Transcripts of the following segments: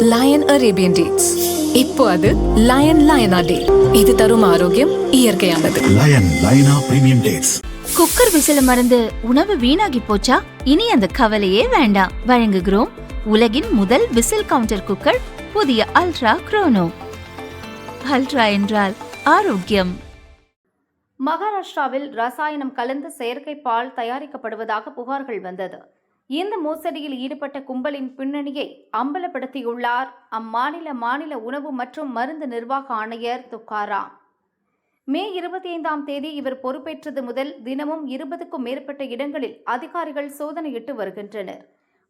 Line Arabian dates. இப்போ அது line லயனா டே. இது தரும் ஆரோக்கியம் இயற்கையானது. லயனா பிரீமியம் டேட்ஸ். குக்கர் விசில மறந்து உணவு வீணாகி போச்சா? இனி அந்த கவலையே வேண்டாம். வழங்குகிறோம் உலகின் முதல் விசில் கவுண்டர் குக்கர், புதிய அல்ட்ரா குரோனோ. அல்ட்ரா என்றால் ஆரோக்கியம். மகாராஷ்டிராவில் ரசாயனம் கலந்த செயற்கை பால் தயாரிக்கப்படுவதாக புகார்கள் வந்தது. இந்த மோசடியில் ஈடுபட்ட கும்பலின் பின்னணியை அம்பலப்படுத்தியுள்ளார் அம்மாநில உணவு மற்றும் மருந்து நிர்வாக ஆணையர் துக்காராம். மே 25ஆம் தேதி இவர் பொறுப்பேற்றது முதல் தினமும் 20க்கும் மேற்பட்ட இடங்களில் அதிகாரிகள் சோதனையிட்டு வருகின்றனர்.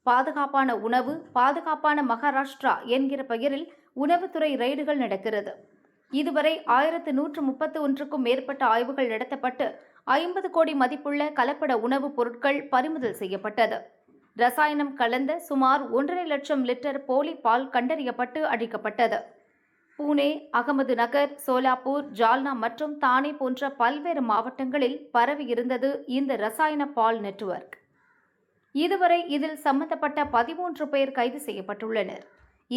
பாதுகாப்பான உணவு, பாதுகாப்பான மகாராஷ்டிரா என்கிற பெயரில் உணவுத்துறை ரெய்டுகள் நடக்கிறது. இதுவரை 1131க்கும் மேற்பட்ட ஆய்வுகள் நடத்தப்பட்டு 50 கோடி மதிப்புள்ள கலப்பட உணவுப் பொருட்கள் பறிமுதல் செய்யப்பட்டது. ரசாயனம் கலந்த சுமார் 1.5 லட்சம் லிட்டர் போலி பால் கண்டறியப்பட்டு அழிக்கப்பட்டது. பூனே, அகமது நகர், சோலாப்பூர், ஜால்னா மற்றும் தானே போன்ற பல்வேறு மாவட்டங்களில் பரவி இருந்தது இந்த ரசாயன பால் நெட்வொர்க். இதுவரை இதில் சம்பந்தப்பட்ட 13 பேர் கைது செய்யப்பட்டுள்ளனர்.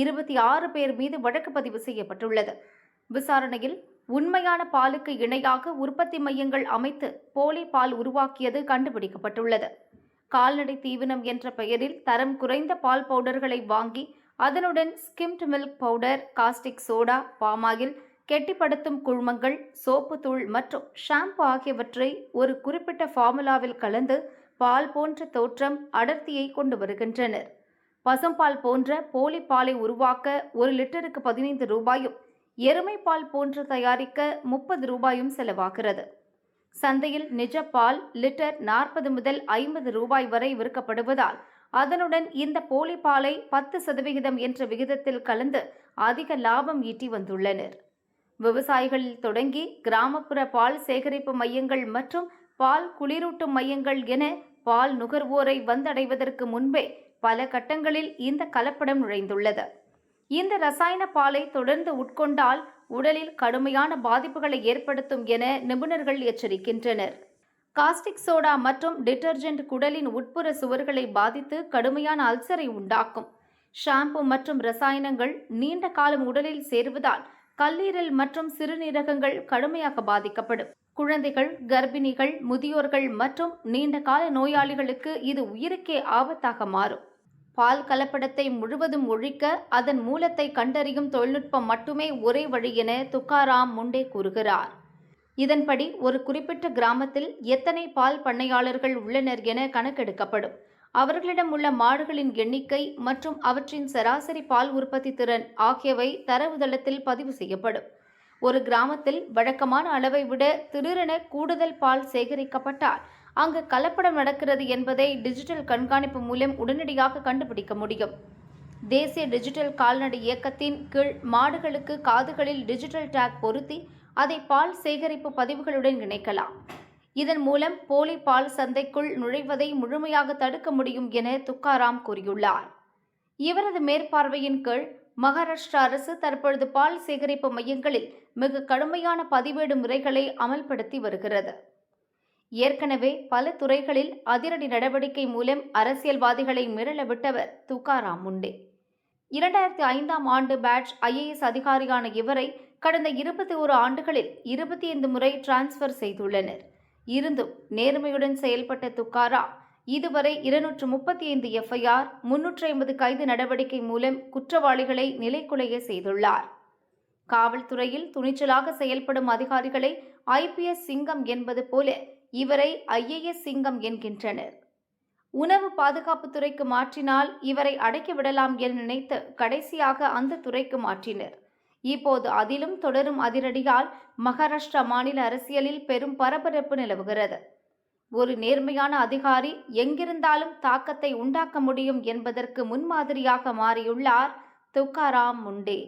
26 பேர் மீது வழக்கு பதிவு செய்யப்பட்டுள்ளது. விசாரணையில் உண்மையான பாலுக்கு இணையாக உற்பத்தி மையங்கள் அமைத்து போலி பால் உருவாக்கியது கண்டுபிடிக்கப்பட்டுள்ளது. கால்நடை தீவனம் என்ற பெயரில் தரம் குறைந்த பால் பவுடர்களை வாங்கி அதனுடன் skimmed milk powder, caustic soda, palm oil, கெட்டிப்படுத்தும் குழுமங்கள், சோப்பு தூள் மற்றும் ஷாம்பு ஆகியவற்றை ஒரு குறிப்பிட்ட ஃபார்முலாவில் கலந்து பால் போன்ற தோற்றம், அடர்த்தியை கொண்டு வருகின்றனர். பசும்பால் போன்ற போலி பாலை உருவாக்க 1 லிட்டருக்கு 15 ரூபாயும், எருமை பால் போன்று தயாரிக்க 30 ரூபாயும் செலவாகிறது. சந்தையில் நிஜ பால் லிட்டர் 40 முதல் 50 ரூபாய் வரை விற்கப்படுவதால் அதனுடன் இந்த போலி பாலை 10% என்ற விகிதத்தில் கலந்து அதிக லாபம் ஈட்டி வந்துள்ளனர். விவசாயிகளில் தொடங்கி கிராமப்புற பால் சேகரிப்பு மையங்கள் மற்றும் பால் குளிரூட்டும் மையங்கள் என பால் நுகர்வோரை வந்தடைவதற்கு முன்பே பல கட்டங்களில் இந்த கலப்படம் நுழைந்துள்ளது. இந்த ரசாயன பாலை தொடர்ந்து உட்கொண்டால் உடலில் கடுமையான பாதிப்புகளை ஏற்படுத்தும் என நிபுணர்கள் எச்சரிக்கின்றனர். காஸ்டிக் சோடா மற்றும் டிட்டர்ஜென்ட் குடலின் உட்புற சுவர்களை பாதித்து கடுமையான அல்சரை உண்டாக்கும். ஷாம்பு மற்றும் ரசாயனங்கள் நீண்ட காலம் உடலில் சேருவதால் கல்லீரல் மற்றும் சிறுநீரகங்கள் கடுமையாக பாதிக்கப்படும். குழந்தைகள், கர்ப்பிணிகள், முதியோர்கள் மற்றும் நீண்ட கால நோயாளிகளுக்கு இது உயிருக்கே ஆபத்தாக மாறும். பால் கலப்படத்தை முழுவதும் ஒழிக்க அதன் மூலத்தை கண்டறியும் தொழில்நுட்பம் மட்டுமே ஒரே வழி என துக்காராம் முண்டே கூறுகிறார். இதன்படி ஒரு குறிப்பிட்ட கிராமத்தில் எத்தனை பால் பண்ணையாளர்கள் உள்ளனர் என கணக்கெடுக்கப்படும். அவர்களிடம் உள்ள மாடுகளின் எண்ணிக்கை மற்றும் அவற்றின் சராசரி பால் உற்பத்தி திறன் ஆகியவை தரவுதளத்தில் பதிவு செய்யப்படும். ஒரு கிராமத்தில் வழக்கமான அளவை விட திடீரென கூடுதல் பால் சேகரிக்கப்பட்டால் அங்கு கலப்படம் நடக்கிறது என்பதை டிஜிட்டல் கண்காணிப்பு மூலம் உடனடியாக கண்டுபிடிக்க முடியும். தேசிய டிஜிட்டல் கால்நடை இயக்கத்தின் கீழ் மாடுகளுக்கு காதுகளில் டிஜிட்டல் டேக் பொருத்தி அதை பால் சேகரிப்பு பதிவுகளுடன் இணைக்கலாம். இதன் மூலம் போலி பால் சந்தைக்குள் நுழைவதை முழுமையாக தடுக்க முடியும் என துக்காராம் கூறியுள்ளார். இவரது மேற்பார்வையின் கீழ் மகாராஷ்டிரா அரசு தற்பொழுது பால் சேகரிப்பு மையங்களில் மிக கடுமையான பதிவேடு முறைகளை அமல்படுத்தி வருகிறது. ஏற்கனவே பல துறைகளில் அதிரடி நடவடிக்கை மூலம் அரசியல்வாதிகளை மிரள விட்டவர் துக்காராம் முண்டே. 2005ஆம் ஆண்டு பேட்ச் IAS அதிகாரியான இவரை கடந்த 21 ஆண்டுகளில் 25 முறை டிரான்ஸ்பர் செய்துள்ளனர். இருந்தும் நேர்மையுடன் செயல்பட்ட துக்காராம் இதுவரை 235 FIR, 350 கைது நடவடிக்கை மூலம் குற்றவாளிகளை நிலைகுலைய செய்துள்ளார். காவல்துறையில் துணிச்சலாக செயல்படும் அதிகாரிகளை IPS சிங்கம் என்பது போல இவரை IAS சிங்கம் என்கின்றனர். உணவு பாதுகாப்பு துறைக்கு மாற்றினால் இவரை அடக்கி விடலாம் என நினைத்து கடைசியாக அந்த துறைக்கு மாற்றினர். இப்போது அதிலும் தொடரும் அதிரடியால் மகாராஷ்டிரா மாநில அரசியலில் பெரும் பரபரப்பு நிலவுகிறது. ஒரு நேர்மையான அதிகாரி எங்கிருந்தாலும் தாக்கத்தை உண்டாக்க முடியும் என்பதற்கு முன்மாதிரியாக மாறியுள்ளார் துக்காராம் முண்டே.